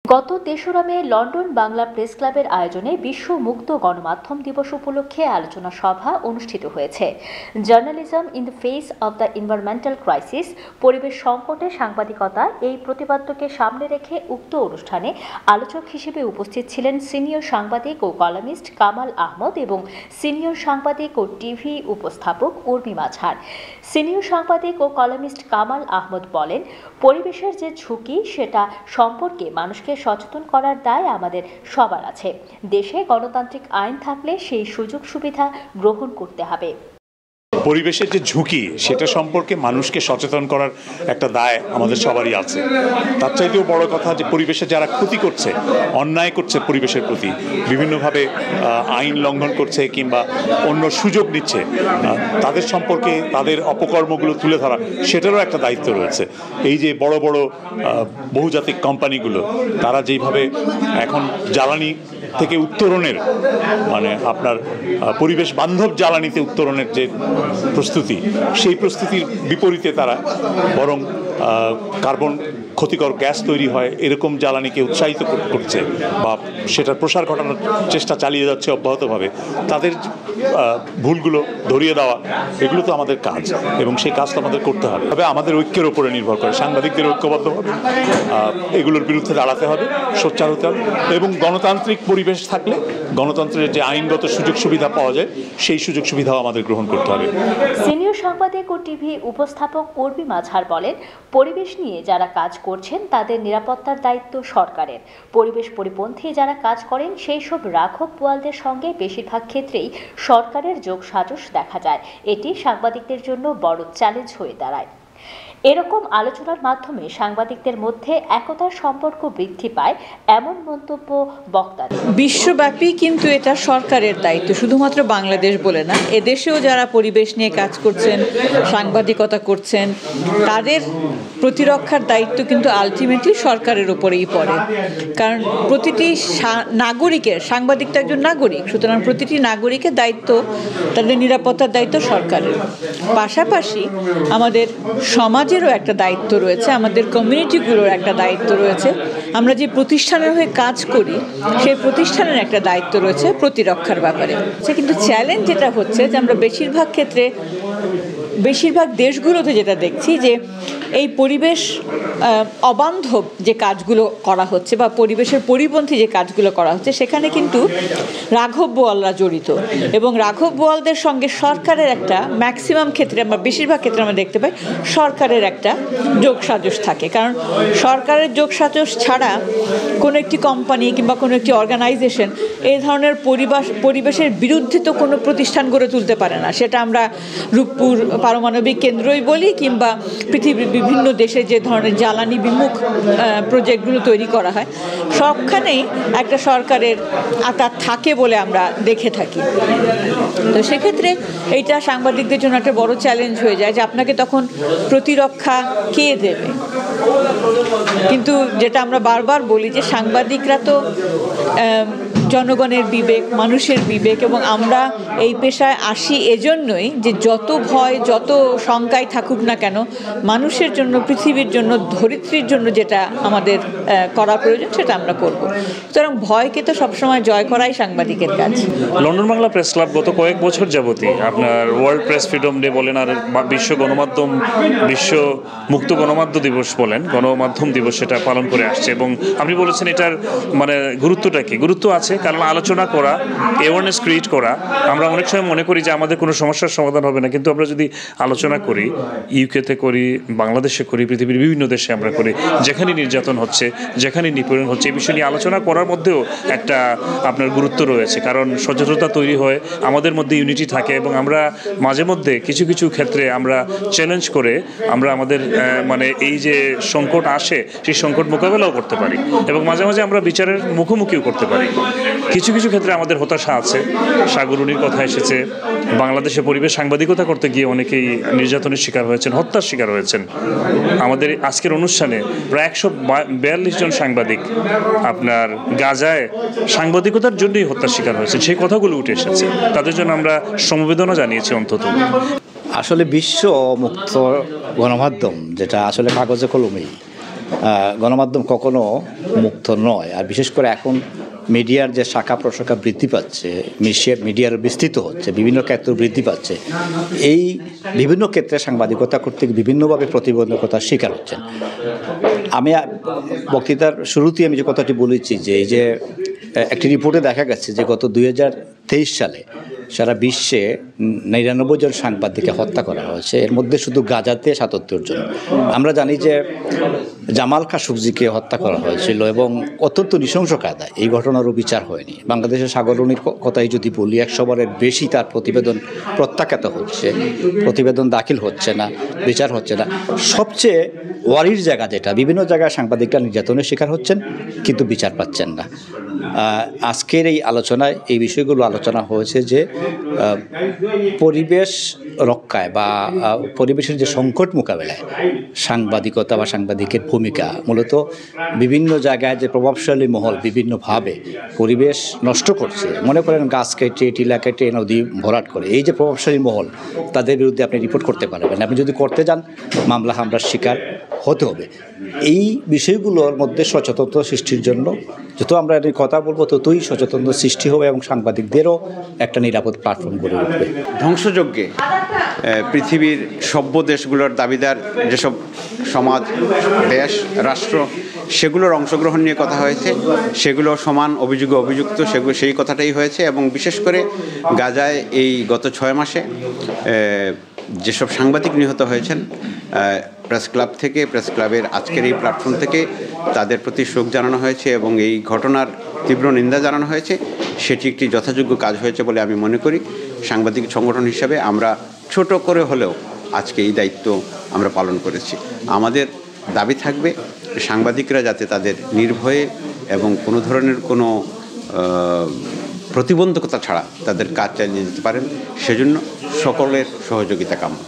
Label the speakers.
Speaker 1: গত ৩রা মে London Bangla press ক্লাবের আয়োজনে বিশ্ব মুক্ত গণমাধ্যম দিবস উপলক্ষে আলোচনা সভা অনুষ্ঠিত হয়েছে। Journalism in the face of the environmental crisis, পরিবেশ সংকটে সাংবাদিকতা, এই প্রতিপাদ্যকে সামনে রেখে উক্ত অনুষ্ঠানে আলোচক হিসেবে উপস্থিত ছিলেন সিনিয়র সাংবাদিক ও কলামিস্ট কামাল আহমদ এবং সিনিয়র সাংবাদিক ও টিভি উপস্থাপক উর্মি মাঝার। সিনিয়র সাংবাদিক ও কলামিস্ট কামাল আহমদ বলেন, পরিবেশের যে ঝুঁকি সেটা সম্পর্কে মানুষকে সচেতন করার দায় আমাদের সবার আছে। দেশে গণতান্ত্রিক আইন থাকলে সেই সুযোগ সুবিধা গ্রহণ করতে হবে।
Speaker 2: পরিবেশের যে ঝুঁকি সেটা সম্পর্কে মানুষকে সচেতন করার একটা দায় আমাদের সবারই আছে। তার চাইতেও বড় কথা যে পরিবেশে যারা ক্ষতি করছে, অন্যায় করছে পরিবেশের প্রতি, বিভিন্নভাবে আইন লঙ্ঘন করছে কিংবা অন্য সুযোগ নিচ্ছে, তাদের সম্পর্কে তাদের অপকর্মগুলো তুলে ধরা, সেটারও একটা দায়িত্ব রয়েছে। এই যে বড় বড় বহুজাতিক কোম্পানিগুলো তারা যেইভাবে এখন জ্বালানি থেকে উত্তরণের আপনার পরিবেশ বান্ধব জ্বালানিতে উত্তরণের যে প্রস্তুতি, সেই প্রস্তুতির বিপরীতে তারা বরং কার্বন ক্ষতিকর গ্যাস তৈরি হয় এরকম জ্বালানিকে উৎসাহিত করছে বা সেটার প্রসার ঘটানোর চেষ্টা চালিয়ে যাচ্ছে অব্যাহতভাবে। তাদের ভুলগুলো ধরিয়ে দেওয়া, এগুলো তো আমাদের কাজ এবং সেই কাজ তো আমাদের করতে হবে। তবে আমাদের ঐক্যের উপরে নির্ভর করে, সাংবাদিকদের ঐক্যবদ্ধ হবে, এগুলোর বিরুদ্ধে দাঁড়াতে হবে, সোচ্চার হতে হবে এবং গণতান্ত্রিক পরিবেশ থাকলে গণতন্ত্রের যে আইনগত সুযোগ সুবিধা পাওয়া যায় সেই সুযোগ সুবিধাও আমাদের গ্রহণ করতে হবে।
Speaker 1: সিনিয়র সাংবাদিক ও টিভি উপস্থাপক উর্মি মাঝার বলেন, পরিবেশ নিয়ে যারা কাজ করছেন তাদের নিরাপত্তার দায়িত্ব সরকারের। পরিবেশ পরিপন্থী যারা কাজ করেন সেই সব রাঘব বোয়ালদের সঙ্গে বেশিরভাগ ক্ষেত্রেই সরকারের যোগসাজশ দেখা যায়। এটি সাংবাদিকদের জন্য বড় চ্যালেঞ্জ হয়ে দাঁড়ায়। এরকম আলোচনার মাধ্যমে সাংবাদিকদের মধ্যে একতার সম্পর্ক বৃদ্ধি পায়, এমন মন্তব্য বক্তার।
Speaker 3: বিশ্বব্যাপী কিন্তু এটা সরকারের দায়িত্ব, শুধুমাত্র বাংলাদেশ বলে না, এদেশেও যারা পরিবেশ নিয়ে কাজ করছেন, সাংবাদিকতা করছেন, তাদের প্রতিরক্ষার দায়িত্ব কিন্তু আলটিমেটলি সরকারের উপরেই পড়ে। কারণ প্রতিটি নাগরিকের, সাংবাদিক তো একজন নাগরিক, সুতরাং প্রতিটি নাগরিকের দায়িত্ব, তাদের নিরাপত্তার দায়িত্ব সরকারের। পাশাপাশি আমাদের সমাজেরও একটা দায়িত্ব রয়েছে, আমাদের কমিউনিটিগুলোর একটা দায়িত্ব রয়েছে। আমরা যে প্রতিষ্ঠানের হয়ে কাজ করি সেই প্রতিষ্ঠানের একটা দায়িত্ব রয়েছে প্রতিরক্ষার ব্যাপারে। কিন্তু চ্যালেঞ্জ যেটা হচ্ছে যে আমরা বেশিরভাগ দেশগুলোতে যেটা দেখছি যে এই পরিবেশ অবান্ধব যে কাজগুলো করা হচ্ছে বা পরিবেশের পরিপন্থী যে কাজগুলো করা হচ্ছে, সেখানে কিন্তু রাঘব বোয়ালরা জড়িত এবং রাঘব বোয়ালদের সঙ্গে সরকারের একটা ম্যাক্সিমাম ক্ষেত্রে, আমরা বেশিরভাগ ক্ষেত্রে আমরা দেখতে পাই সরকারের একটা যোগসাজশ থাকে। কারণ সরকারের যোগসাজশ ছাড়া কোনো একটি কোম্পানি কিংবা কোনো একটি অর্গানাইজেশন এই ধরনের পরিবেশের বিরুদ্ধে তো কোনো প্রতিষ্ঠান গড়ে তুলতে পারে না। সেটা আমরা রূপপুর পারমাণবিক কেন্দ্রই বলি কিংবা পৃথিবীর বিভিন্ন দেশে যে ধরনের জ্বালানি বিমুখ প্রজেক্টগুলো তৈরি করা হয়, সবখানেই একটা সরকারের আতাত থাকে বলে আমরা দেখে থাকি। তো সেক্ষেত্রে এইটা সাংবাদিকদের জন্য একটা বড় চ্যালেঞ্জ হয়ে যায় যে আপনাকে তখন প্রতিরক্ষা কে দেবে। কিন্তু যেটা আমরা বারবার বলি যে সাংবাদিকরা তো জনগণের বিবেক, মানুষের বিবেক, এবং আমরা এই পেশায় আসি এজন্যই যে যত ভয়, যত শঙ্কায় থাকুক না কেন, মানুষের জন্য, পৃথিবীর জন্য, ধরিত্রীর জন্য যেটা আমাদের করা প্রয়োজন সেটা আমরা করব। সুতরাং ভয়কে তো সবসময় জয় করাই সাংবাদিকের কাজ।
Speaker 4: লন্ডন বাংলা প্রেস ক্লাব গত কয়েক বছর যাবতই আপনার ওয়ার্ল্ড প্রেস ফ্রিডম ডে বলেন আর বিশ্ব মুক্ত গণমাধ্যম দিবস বলেন, গণমাধ্যম দিবস, সেটা পালন করে আসছে। এবং আপনি বলেছেন এটার গুরুত্বটা কি? গুরুত্ব আছে, কারণ আলোচনা করা, অ্যাওয়ারনেস ক্রিয়েট করা। আমরা অনেক সময় মনে করি যে আমাদের কোনো সমস্যার সমাধান হবে না, কিন্তু আমরা যদি আলোচনা করি, ইউকেতে করি, বাংলাদেশে করি, পৃথিবীর বিভিন্ন দেশে আমরা করি, যেখানে নির্যাতন হচ্ছে, যেখানে নিপীড়ন হচ্ছে, এই বিষয় নিয়ে আলোচনা করার মধ্যেও একটা আপনার গুরুত্ব রয়েছে। কারণ সচেতনতা তৈরি হয়, আমাদের মধ্যে ইউনিটি থাকে এবং আমরা মাঝে মধ্যে কিছু কিছু ক্ষেত্রে আমরা চ্যালেঞ্জ করে আমরা আমাদের এই যে সংকট আসে সেই সংকট মোকাবেলাও করতে পারি এবং মাঝে মাঝে আমরা বিচারের মুখোমুখিও করতে পারি। কিছু কিছু ক্ষেত্রে আমাদের হতাশা আছে। সাগরুনির কথা এসেছে, বাংলাদেশে পরিবেশ সাংবাদিকতা করতে গিয়ে অনেকেই নির্যাতনের শিকার হয়েছেন, হত্যার শিকার হয়েছেন। আমাদের আজকের অনুষ্ঠানে প্রায় 142 জন সাংবাদিক আপনার গাজায় সাংবাদিকতার জন্যই হত্যার শিকার হয়েছেন, সেই কথাগুলো উঠে এসেছে। তাদের জন্য আমরা সমবেদনা জানিয়েছি। অন্তত
Speaker 5: আসলে বিশ্ব মুক্ত গণমাধ্যম যেটা আসলে কাগজে কলমেই, গণমাধ্যম কখনো মুক্ত নয়, আর বিশেষ করে এখন মিডিয়ার যে শাখা প্রশাখা বৃদ্ধি পাচ্ছে, মিডিয়ার বিস্তৃত হচ্ছে, বিভিন্ন ক্ষেত্রে বৃদ্ধি পাচ্ছে, এই বিভিন্ন ক্ষেত্রে সাংবাদিকতা করতে বিভিন্নভাবে প্রতিবন্ধকতার শিকার হচ্ছেন। আমি বক্তৃতার শুরুতেই আমি যে কথাটি বলেছি যে এই যে একটি রিপোর্টে দেখা গেছে যে গত 2023 সালে সারা বিশ্বে 99 জন সাংবাদিককে হত্যা করা হয়েছে, এর মধ্যে শুধু গাজাতে 77 জন। আমরা জানি যে জামাল খাশোগিকে হত্যা করা হয়েছিল এবং অত্যন্ত নৃশংস কায়দায়, এই ঘটনারও বিচার হয়নি। বাংলাদেশের সাগররণীর কথাই যদি বলি, 100 বারের বেশি তার প্রতিবেদন প্রত্যাখ্যাত হচ্ছে, প্রতিবেদন দাখিল হচ্ছে না, বিচার হচ্ছে না। সবচেয়ে ওয়ারির জায়গা যেটা, বিভিন্ন জায়গায় সাংবাদিকরা নির্যাতনের শিকার হচ্ছেন কিন্তু বিচার পাচ্ছেন না। আজকের এই আলোচনায় এই বিষয়গুলো আলোচনা হয়েছে যে পরিবেশ রক্ষায় বা পরিবেশের যে সংকট মোকাবেলায় সাংবাদিকতা বা সাংবাদিকের ভূমিকা, মূলত বিভিন্ন জায়গায় যে প্রভাবশালী মহল বিভিন্নভাবে পরিবেশ নষ্ট করছে, মনে করেন গাছ কেটে, টিলা কেটে, নদী ভরাট করে, এই যে প্রভাবশালী মহল, তাদের বিরুদ্ধে আপনি রিপোর্ট করতে পারবেন। আপনি যদি করতে যান মামলা হামলার শিকার হতে হবে। এই বিষয়গুলোর মধ্যে সচেতনতা সৃষ্টির জন্য যত আমরা এই কথা বলবো ততই সচেতনতা সৃষ্টি হবে এবং সাংবাদিকদেরও একটা নিরাপদ প্ল্যাটফর্ম গড়ে উঠবে।
Speaker 6: ধ্বংসযজ্ঞে পৃথিবীর সভ্য দেশগুলোর দাবিদার যেসব সমাজ, দেশ, রাষ্ট্র, সেগুলোর অংশগ্রহণ নিয়ে কথা হয়েছে, সেগুলো সমান অভিযোগে অভিযুক্ত, সেই কথাটাই হয়েছে। এবং বিশেষ করে গাজায় এই গত 6 মাসে যেসব সাংবাদিক নিহত হয়েছেন, প্রেস ক্লাব থেকে, প্রেস ক্লাবের আজকের এই প্ল্যাটফর্ম থেকে তাদের প্রতি শোক জানানো হয়েছে এবং এই ঘটনার তীব্র নিন্দা জানানো হয়েছে। সেটি একটি যথাযোগ্য কাজ হয়েছে বলে আমি মনে করি। সাংবাদিক সংগঠন হিসাবে আমরা ছোট করে হলেও আজকে এই দায়িত্ব আমরা পালন করেছি। আমাদের দাবি থাকবে সাংবাদিকরা যাতে তাদের নির্ভয়ে এবং কোনো ধরনের কোনো প্রতিবন্ধকতা ছাড়া তাদের কাজ চালিয়ে যেতে পারেন, সেজন্য সকলের সহযোগিতা কাম্য।